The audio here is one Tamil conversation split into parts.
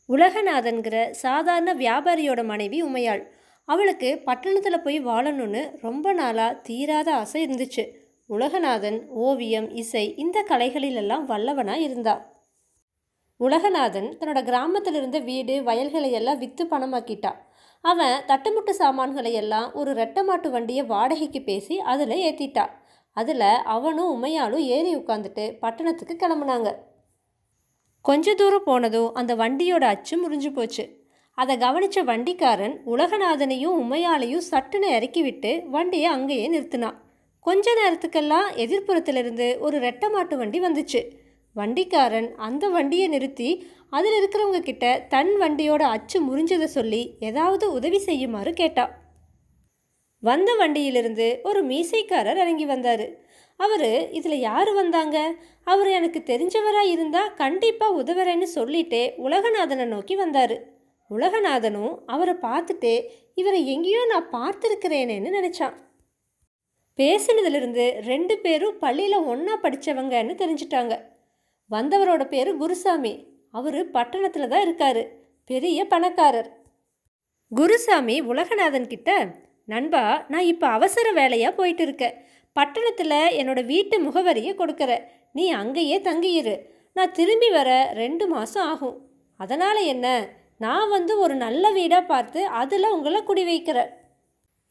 உலகநாதன்கிற சாதாரண வியாபாரியோட மனைவி உமையாள். அவளுக்கு பட்டணத்தில் போய் வாழணும்னு ரொம்ப நாளாக தீராத ஆசை இருந்துச்சு. உலகநாதன் ஓவியம், இசை இந்த கலைகளிலெல்லாம் வல்லவனாக இருந்தா. உலகநாதன் தன்னோட கிராமத்தில் இருந்த வீடு வயல்களை எல்லாம் விற்று பணமாக்கிட்டா. அவன் தட்டுமுட்டு சாமான்களை எல்லாம் ஒரு ரெட்டை மாட்டு வண்டியை வாடகைக்கு பேசி அதில் ஏற்றிட்டா. அதில் அவனும் உமையாளும் ஏறி உட்காந்துட்டு பட்டணத்துக்கு கிளம்புனாங்க. கொஞ்ச தூரம் போனதும் அந்த வண்டியோட அச்சு முறிஞ்சு போச்சு. அதை கவனித்த வண்டிக்காரன் உலகநாதனையும் உமையாளையும் சட்டுன்னு இறக்கி விட்டு வண்டியை அங்கேயே நிறுத்தினான். கொஞ்ச நேரத்துக்கெல்லாம் எதிர்ப்புறத்திலிருந்து ஒரு ரெட்டை மாட்டு வண்டி வந்துச்சு. வண்டிக்காரன் அந்த வண்டியை நிறுத்தி அதில் இருக்கிறவங்க கிட்ட தன் வண்டியோட அச்சு முறிஞ்சதை சொல்லி ஏதாவது உதவி செய்யுமாறு கேட்டான். வந்த வண்டியிலிருந்து ஒரு மீசைக்காரர் இறங்கி வந்தார். அவர் இதில் யார் வந்தாங்க, அவர் எனக்கு தெரிஞ்சவராக இருந்தால் கண்டிப்பாக உதவுறேன்னு சொல்லிட்டே உலகநாதனை நோக்கி வந்தார். உலகநாதனும் அவரை பார்த்துட்டே இவரை எங்கேயோ நான் பார்த்துருக்கிறேனேன்னு நினச்சான். பேசினதுலேருந்து 2 பேரும் பள்ளியில் ஒன்றா படித்தவங்கன்னு தெரிஞ்சிட்டாங்க. வந்தவரோட பேர் குருசாமி. அவர் பட்டணத்தில் தான் இருக்கார், பெரிய பணக்காரர். குருசாமி உலகநாதன் கிட்ட, நண்பா, நான் இப்போ அவசர வேலையாக போயிட்டு இருக்கேன். பட்டணத்தில் என்னோட வீட்டு முகவரியை கொடுக்குற, நீ அங்கேயே தங்கியிரு. நான் திரும்பி வர 2 மாதம் ஆகும். அதனால் என்ன, நான் வந்து ஒரு நல்ல வீடாக பார்த்து அதில் உங்களை குடி வைக்கிற.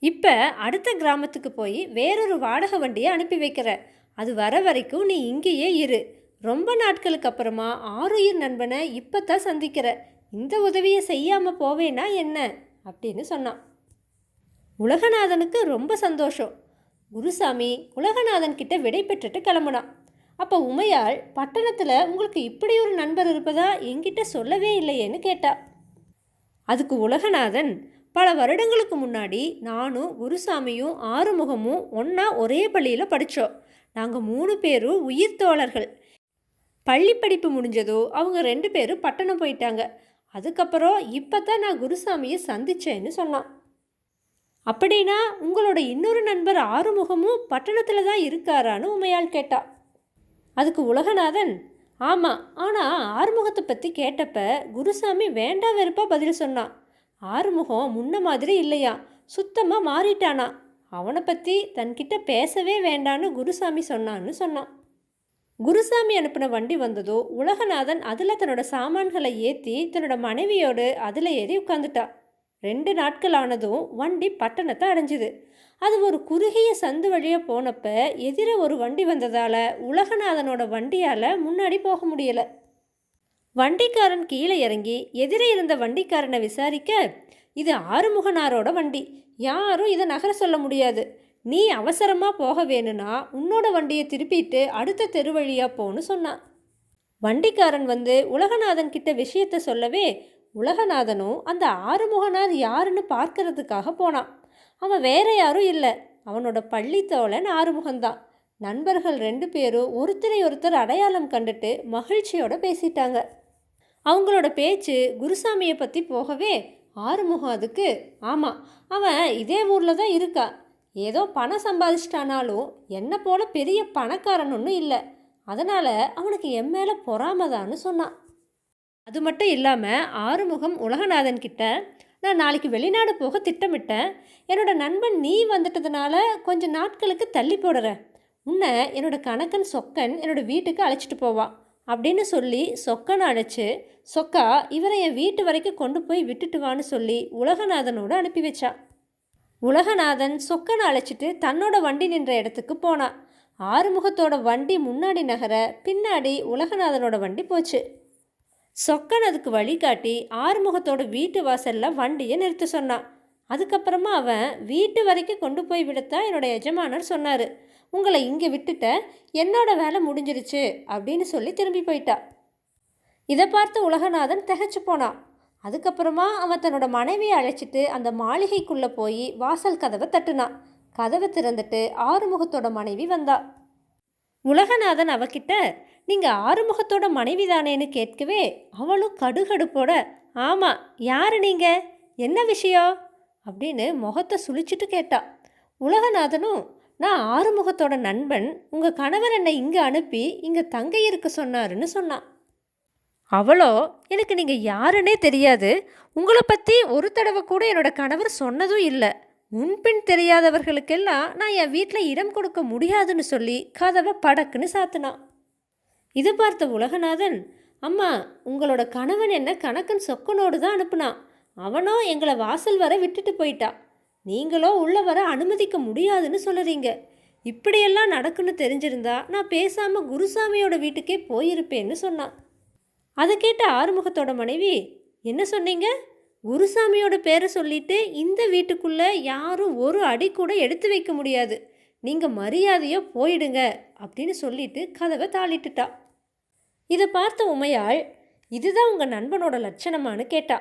இப்போ அடுத்த கிராமத்துக்கு போய் வேறொரு வாடகை வண்டியை அனுப்பி வைக்கிற. அது வர வரைக்கும் நீ இங்கேயே இரு. ரொம்ப நாட்களுக்கு அப்புறமா ஆருயிர் நண்பனை இப்போ தான் சந்திக்கிற. இந்த உதவியை செய்யாமல் போவேனா என்ன அப்படின்னு சொன்னான். உலகநாதனுக்கு ரொம்ப சந்தோஷம். குருசாமி உலகநாதன் கிட்ட விடை பெற்றுட்டு கிளம்புனான். அப்போ உமையாள், பட்டணத்தில் உங்களுக்கு இப்படி ஒரு நண்பர் இருப்பதா என்கிட்ட சொல்லவே இல்லையேன்னு கேட்டா. அதுக்கு உலகநாதன், பல வருடங்களுக்கு முன்னாடி நானும் குருசாமியும் ஆறுமுகமும் ஒன்றா ஒரே பள்ளியில் படித்தோம். நாங்கள் 3 பேரும் உயிர் தோழர்கள். பள்ளி படிப்பு முடிஞ்சதோ அவங்க 2 பேரும் பட்டணம் போயிட்டாங்க. அதுக்கப்புறம் இப்போ தான் நான் குருசாமியை சந்தித்தேன்னு சொன்னான். அப்படின்னா உங்களோட இன்னொரு நண்பர் ஆறுமுகமும் பட்டணத்தில் தான் இருக்காரான்னு உமையாள் கேட்டா. அதுக்கு உலகநாதன், ஆமாம், ஆனால் ஆறுமுகத்தை பற்றி கேட்டப்ப குருசாமி வேண்டா வெறுப்பாக பதில் சொன்னான். ஆறுமுகம் முன்ன மாதிரி இல்லையா, சுத்தமாக மாறிட்டானா. அவனை பற்றி தன்கிட்ட பேசவே வேண்டான்னு குருசாமி சொன்னான்னு சொன்னான். குருசாமி அனுப்பின வண்டி வந்ததோ உலகநாதன் அதில் தன்னோட சாமான்களை ஏற்றி தன்னோட மனைவியோடு அதில் ஏறி உட்காந்துட்டா. 2 நாட்கள் ஆனதும் வண்டி பட்டணத்தை அடைஞ்சிது. அது ஒரு குறுகிய சந்து வழியாக போனப்ப எதிர ஒரு வண்டி வந்ததால் உலகநாதனோட வண்டியால் முன்னாடி போக முடியலை. வண்டிக்காரன் கீழே இறங்கி எதிரே இருந்த வண்டிக்காரனை விசாரிக்க, இது ஆறுமுகனாரோட வண்டி, யாரும் இதை நகர சொல்ல முடியாது. நீ அவசரமாக போக வேணும்னா உன்னோட வண்டியை திருப்பிட்டு அடுத்த தெரு வழியாக போன்னு சொன்னான். வண்டிக்காரன் வந்து உலகநாதன் கிட்ட விஷயத்த சொல்லவே உலகநாதனும் அந்த ஆறுமுகனார் யாருன்னு பார்க்கறதுக்காக போனான். அவன் வேற யாரும் இல்லை, அவனோட பள்ளித்தோழன் ஆறுமுகன்தான். நண்பர்கள் 2 பேரும் ஒருத்தரை ஒருத்தர் அடையாளம் கண்டுட்டு மகிழ்ச்சியோட பேசிட்டாங்க. அவங்களோட பேச்சு குருசாமியை பற்றி போகவே ஆறுமுகம் அதுக்கு, ஆமாம், அவன் இதே ஊரில் தான் இருக்கா. ஏதோ பணம் சம்பாதிச்சிட்டானாலும் என்னை போல பெரிய பணக்காரன் ஒன்றும் இல்லை. அதனால் அவனுக்கு என் மேலே பொறாமதான்னு சொன்னான். அது மட்டும் இல்லாமல் ஆறுமுகம் உலகநாதன் கிட்ட, நான் நாளைக்கு வெளிநாடு போக திட்டமிட்டேன். என்னோட நண்பன் நீ வந்துட்டதுனால கொஞ்சம் நாட்களுக்கு தள்ளி போடுறேன். உன்னை என்னோட கணக்கன் சொக்கன் என்னோட வீட்டுக்கு அழைச்சிட்டு போவான் அப்படின்னு சொல்லி சொக்கனை அழைச்சி, சொக்கா இவரை என் வீட்டு வரைக்கும் கொண்டு போய் விட்டுட்டு வான்னு சொல்லி உலகநாதனோடு அனுப்பி வச்சான். உலகநாதன் சொக்கனை அழைச்சிட்டு தன்னோட வண்டி நின்ற இடத்துக்கு போனான். ஆறுமுகத்தோட வண்டி முன்னாடி நகர பின்னாடி உலகநாதனோட வண்டி போச்சு. சொக்கன் அதுக்கு வழிகாட்டி ஆறுமுகத்தோட வீட்டு வாசலில் வண்டியை நிறுத்த சொன்னான். அதுக்கப்புறமா அவன் வீட்டு வரைக்கும் கொண்டு போய் விடத்தான் என்னோட எஜமானர் சொன்னார். உங்களை இங்கே விட்டுட்ட, என்னோட வேலை முடிஞ்சிருச்சு அப்படின்னு சொல்லி திரும்பி போயிட்டா. இதை பார்த்து உலகநாதன் திகைச்சு போனான். அதுக்கப்புறமா அவன் தன்னோட மனைவியை அழைச்சிட்டு அந்த மாளிகைக்குள்ளே போய் வாசல் கதவை தட்டுனான். கதவை திறந்துட்டு ஆறுமுகத்தோட மனைவி வந்தா. உலகநாதன் அவகிட்ட, நீங்கள் ஆறுமுகத்தோட மனைவி தானேன்னு கேட்கவே அவளும் கடுகடுப்போட, ஆமாம், யார் நீங்கள், என்ன விஷயம் அப்படின்னு முகத்தை சுழிச்சிட்டு கேட்டா. உலகநாதனும், நான் ஆறுமுகத்தோட நண்பன், உங்கள் கணவர் என்னை இங்கே அனுப்பி இங்கே தங்க இருக்க சொன்னாருன்னு சொன்னான். அவளோ, எனக்கு நீங்கள் யாருன்னே தெரியாது, உங்களை பற்றி ஒரு தடவை கூட என்னோட கணவர் சொன்னதும் இல்லை, முன்பின் தெரியாதவர்களுக்கெல்லாம் நான் என் வீட்டில் இடம் கொடுக்க முடியாதுன்னு சொல்லி கதவை படக்குன்னு சாத்தினான். இது பார்த்த உலகநாதன், அம்மா, உங்களோட கணவன் என்ன கணக்கன் சொக்கனோடு தான் அனுப்புனான். அவனோ எங்களை வாசல் வர விட்டுட்டு போயிட்டான். நீங்களோ உள்ள வர அனுமதிக்க முடியாதுன்னு சொல்லுறீங்க. இப்படியெல்லாம் நடக்குன்னு தெரிஞ்சிருந்தா நான் பேசாமல் குருசாமியோட வீட்டுக்கே போயிருப்பேன்னு சொன்னான். அதை கேட்ட ஆறுமுகத்தோட மனைவி, என்ன சொன்னீங்க? குருசாமியோட பேரை சொல்லிட்டு இந்த வீட்டுக்குள்ளே யாரும் ஒரு அடி கூட எடுத்து வைக்க முடியாது, நீங்கள் மரியாதையாக போயிடுங்க அப்படின்னு சொல்லிட்டு கதவை தாளிட்டுட்டா. இதை பார்த்த உமையாள், இதுதான் உங்கள் நண்பனோட லட்சணமானு கேட்டா.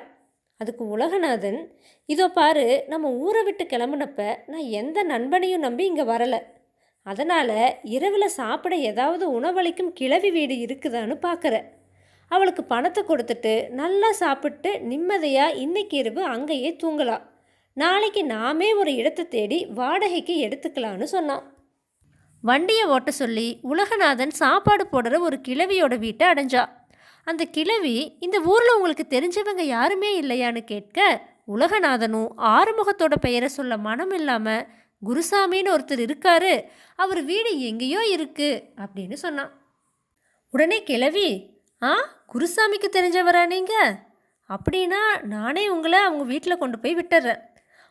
அதுக்கு உலகநாதன், இதோ பாரு, நம்ம ஊரை விட்டு கிளம்புனப்ப நான் எந்த நண்பனையும் நம்பி இங்கே வரலை. அதனால் இரவில் சாப்பிட ஏதாவது உணவளிக்கும் கிழவி வீடு இருக்குதான்னு பார்க்குறேன். அவளுக்கு பணத்தை கொடுத்துட்டு நல்லா சாப்பிட்டு நிம்மதியாக இன்னைக்கு இரவு அங்கேயே தூங்கலாம். நாளைக்கு நாமே ஒரு இடத்தை தேடி வாடகைக்கு எடுத்துக்கலான்னு சொன்னான். வண்டியை ஓட்ட சொல்லி உலகநாதன் சாப்பாடு போடுற ஒரு கிழவியோட வீட்டை அடைஞ்சா. அந்த கிழவி, இந்த ஊரில் உங்களுக்கு தெரிஞ்சவங்க யாருமே இல்லையான்னு கேட்க, உலகநாதனும் ஆறுமுகத்தோட பெயரை சொல்ல மனம் இல்லாமல், குருசாமின்னு ஒருத்தர் இருக்காரு, அவர் வீடு எங்கேயோ இருக்கு அப்படின்னு சொன்னான். உடனே கிழவி, குருசாமிக்கு தெரிஞ்சவரா நீங்கள்? அப்படின்னா நானே உங்களை அவங்க வீட்டில் கொண்டு போய் விட்டுறேன்.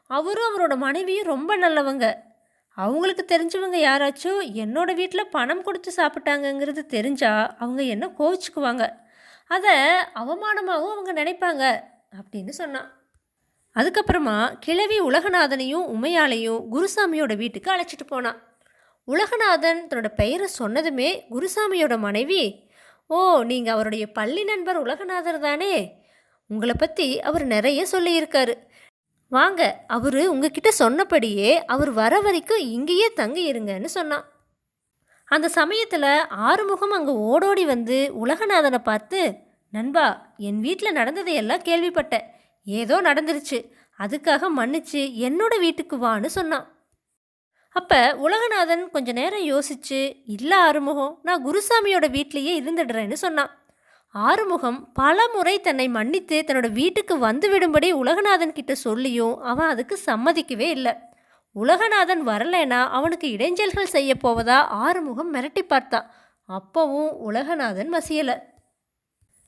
அவரும் அவரோட மனைவியும் ரொம்ப நல்லவங்க. அவங்களுக்கு தெரிஞ்சவங்க யாராச்சும் என்னோட வீட்டில் பணம் கொடுத்து சாப்பிட்டாங்கங்கிறது தெரிஞ்சா அவங்க என்ன கோவிச்சுக்குவாங்க, அதை அவமானமாகவும் அவங்க நினைப்பாங்க அப்படின்னு சொன்னான். அதுக்கப்புறமா கிழவி உலகநாதனையும் உமையாளையும் குருசாமியோட வீட்டுக்கு அழைச்சிட்டு போனான். உலகநாதன் தன்னோட பெயரை சொன்னதுமே குருசாமியோட மனைவி, ஓ, நீங்கள் அவருடைய பள்ளி நண்பர் உலகநாதர் தானே, உங்களை பற்றி அவர் நிறைய சொல்லியிருக்காரு, வாங்க, அவர் உங்ககிட்ட சொன்னபடியே அவர் வர வரைக்கும் இங்கேயே தங்கி இருங்கன்னு சொன்னான். அந்த சமயத்தில் ஆறுமுகம் அங்கே ஓடோடி வந்து உலகநாதனை பார்த்து, நண்பா, என் வீட்டில் நடந்ததையெல்லாம் கேள்விப்பட்டேன், ஏதோ நடந்துருச்சு, அதுக்காக மன்னிச்சு என்னோட வீட்டுக்கு வான்னு சொன்னான். அப்போ உலகநாதன் கொஞ்ச நேரம் யோசிச்சு, இல்லை ஆறுமுகம், நான் குருசாமியோட வீட்லேயே இருந்துடுறேன்னு சொன்னான். ஆறுமுகம் பல முறை தன்னை மன்னித்து தன்னோட வீட்டுக்கு வந்து விடும்படி உலகநாதன் கிட்ட சொல்லியும் அவன் அதுக்கு சம்மதிக்கவே இல்லை. உலகநாதன் வரலைன்னா அவனுக்கு இடைஞ்சல்கள் செய்ய போவதா ஆறுமுகம் மிரட்டி பார்த்தான். அப்பவும் உலகநாதன் மசியலை.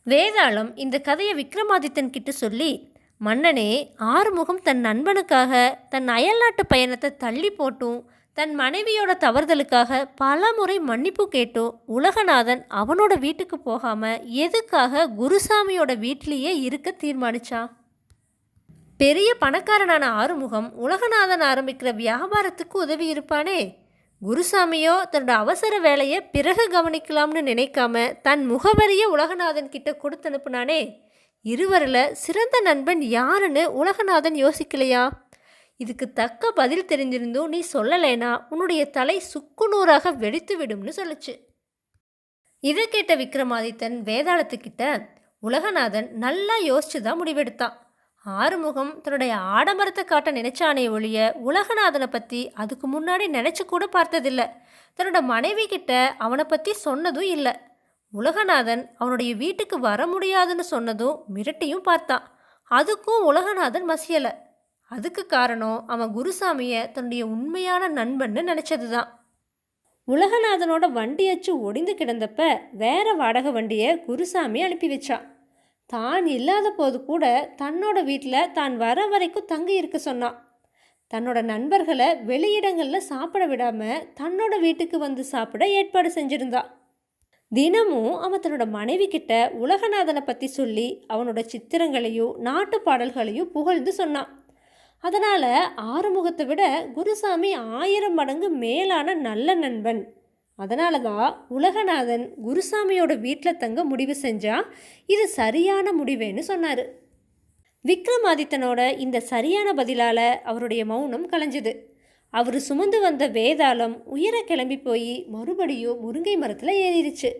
வேதாளம் இந்த கதையை விக்ரமாதித்தன் கிட்ட சொல்லி, மன்னனே, ஆறுமுகம் தன் நண்பனுக்காக தன் அயல்நாட்டு பயணத்தை தள்ளி போட்டும் தன் மனைவியோட தவறுதலுக்காக பல முறை மன்னிப்பு கேட்டும் உலகநாதன் அவனோட வீட்டுக்கு போகாமல் எதுக்காக குருசாமியோட வீட்டிலேயே இருக்க தீர்மானிச்சான்? பெரிய பணக்காரனான ஆறுமுகம் உலகநாதன் ஆரம்பிக்கிற வியாபாரத்துக்கு உதவி இருப்பானே, குருசாமியோ தன்னோட அவசர வேலையை பிறகு கவனிக்கலாம்னு நினைக்காம தன் முகவரியை உலகநாதன் கிட்ட கொடுத்து அனுப்புனானே, இருவரில் சிறந்த நண்பன் யாருன்னு உலகநாதன் யோசிக்கலையா? இதுக்கு தக்க பதில் தெரிஞ்சிருந்தும் நீ சொல்லலைனா உன்னுடைய தலை சுக்குநூறாக வெடித்து விடும்னு சொல்லுச்சு. இதை கேட்ட விக்ரமாதித்தன் வேதாளத்துக்கிட்ட, உலகநாதன் நல்லா யோசிச்சு தான் முடிவெடுத்தான். ஆறுமுகம் தன்னுடைய ஆடம்பரத்தை காட்ட நினைச்சானே ஒழிய உலகநாதனை பற்றி அதுக்கு முன்னாடி நினச்சி கூட பார்த்ததில்லை. தன்னோட மனைவி கிட்ட அவனை பற்றி சொன்னதும் இல்லை. உலகநாதன் அவனுடைய வீட்டுக்கு வர முடியாதுன்னு சொன்னதும் மிரட்டியும் பார்த்தான். அதுக்கும் உலகநாதன் மசியலை. அதுக்கு காரணம் அவன் குருசாமியை தன்னுடைய உண்மையான நண்பன்னு நினச்சது தான். உலகநாதனோட வண்டியச்சு ஒடிந்து கிடந்தப்ப வேற வாடகை வண்டியை குருசாமி அனுப்பி வச்சான். தான் இல்லாத போது கூட தன்னோட வீட்டில் தான் வர வரைக்கும் தங்கி இருக்க சொன்னான். தன்னோட நண்பர்களை வெளியிடங்களில் சாப்பிட விடாமல் தன்னோட வீட்டுக்கு வந்து சாப்பிட ஏற்பாடு செஞ்சுருந்தான். தினமும் அவன் தன்னோட மனைவி கிட்ட உலகநாதனை பற்றி சொல்லி அவனோட சித்திரங்களையும் நாட்டு பாடல்களையும் புகழ்ந்து சொன்னான். அதனால் ஆறுமுகத்தை விட குருசாமி 1000 மடங்கு மேலான நல்ல நண்பன். அதனால தான் உலகநாதன் குருசாமியோட வீட்டில் தங்க முடிவு செஞ்சால் இது சரியான முடிவேன்னு சொன்னார். விக்ரமாதித்தனோட இந்த சரியான பதிலால் அவருடைய மௌனம் கலைஞ்சுது. அவர் சுமந்து வந்த வேதாளம் உயர கிளம்பி போய் மறுபடியும் முருங்கை மரத்தில் ஏறிடுச்சு.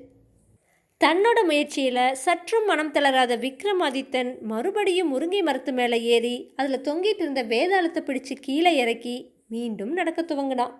தன்னோட முயற்சியில் சற்றும் மனம் தளராத விக்ரமாதித்தன் மறுபடியும் முருங்கை மரத்து மேலே ஏறி அதில் தொங்கிட்டு இருந்த வேதாளத்தை பிடிச்சு கீழே இறக்கி மீண்டும் நடக்க துவங்கினான்.